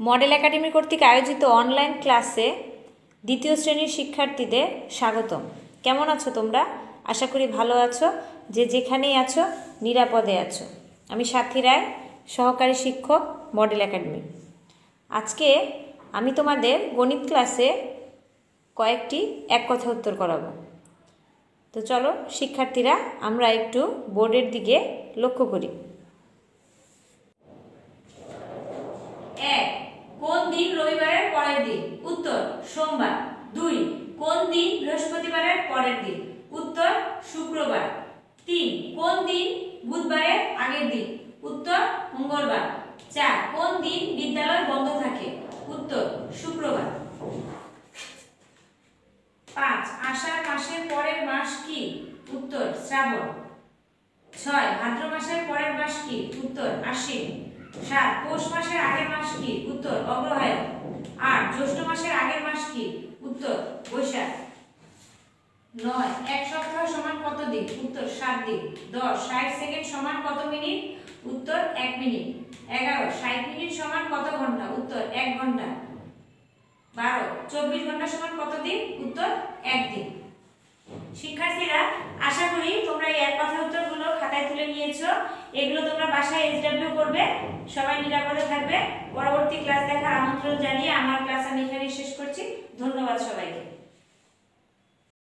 Model academy কর্তৃক আয়োজিত online ক্লাসে দ্বিতীয় শ্রেণীর শিক্ষার্থীদের স্বাগতম। কেমন আছো তোমরা? আশা করি ভালো আছো, যে যেখানেই আছো নিরাপদে আছো। আমি সাথী রায়, সহকারী শিক্ষক, মডেল একাডেমি। আজকে আমি তোমাদের গণিত ক্লাসে কয়েকটি এক কথা উত্তর করাবো। তো চলো শিক্ষার্থীরা, আমরা একটু বোর্ডের দিকে লক্ষ্য করি। এক, কোন দিন রবিবারের পরের দিন? উত্তর সোমবার। 2, কোন দিন বৃহস্পতিবারের পরের দিন? উত্তর শুক্রবার। 3, কোন দিন বুধবারের আগের দিন? উত্তর মঙ্গলবার। 4, কোন দিন বিদ্যালয় বন্ধ থাকে? উত্তর শুক্রবার। 5, আষাঢ় মাসের পরের মাস কি? উত্তর শ্রাবণ। 6, ভাদ্র মাসের পরের মাস কি? উত্তর আশ্বিন। 7, পৌষ মাসের আগের মাস কি? উত্তর অগ্রহায়ণ। 8, জ্যৈষ্ঠ মাসের আগের মাস কি? উত্তর বৈশাখ। 9, এক সপ্তাহ সমান কত দিন? উত্তর 7 দিন। 10, 60 সেকেন্ড সমান কত মিনিট? উত্তর 1 মিনিট। 11, 60 মিনিট সমান কত ঘন্টা? উত্তর 1 ঘন্টা। 12, 24 ঘন্টা সমান কত দিন? উত্তর 1 দিন। শিক্ষার্থীরা, আশা করি তোমরা এই এক কথা উত্তরগুলো খাতায় তুলে নিয়েছো। এগুলো তোমরা বাসায় SW করবে। সবাই নিরাপদে থাকবে। পরবর্তী ক্লাস দেখার আমন্ত্রণ জানিয়ে আমার ক্লাস আমি এখানেই শেষ করছি। ধন্যবাদ সবাইকে।